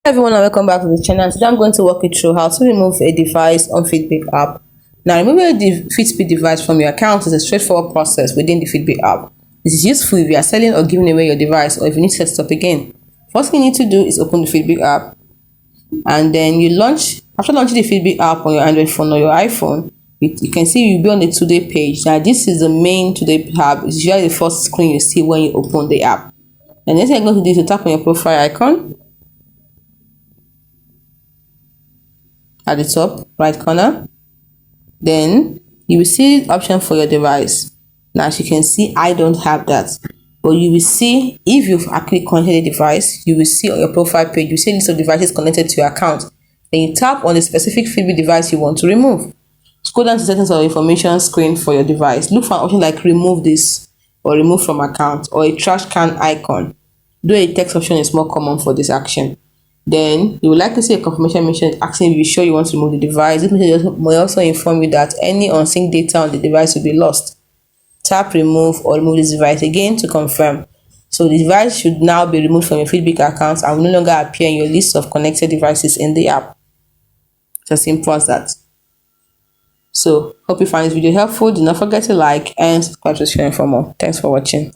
Everyone and welcome back to the channel. Today I'm going to walk you through how to remove a device on Fitbit app. Now, removing the Fitbit device from your account is a straightforward process within the Fitbit app. This is useful if you are selling or giving away your device, or if you need to set it up again. First thing you need to do is open the Fitbit app, and then after launching the Fitbit app on your Android phone or your iPhone, you can see you'll be on the Today page. Now, this is the main Today tab. It's usually the first screen you see when you open the app. And next thing you're going to do is to tap on your profile icon at the top right corner. Then you will see the option for your device. Now, as you can see, I don't have that, but you will see, if you've actually connected a device, you will see on your profile page, you see a list of devices connected to your account. Then you tap on the specific Fitbit device you want to remove. Scroll down to settings or information screen for your device. Look for an option like remove this, or remove from account, or a trash can icon, though a text option is more common for this action. Then you will likely see a confirmation message asking if you're sure you want to remove the device. This message may also inform you that any unsynced data on the device will be lost. Tap remove or remove this device again to confirm. So the device should now be removed from your Fitbit account and will no longer appear in your list of connected devices in the app. It's as simple as that. So hope you find this video helpful. Do not forget to like and subscribe to the channel for more. Thanks for watching.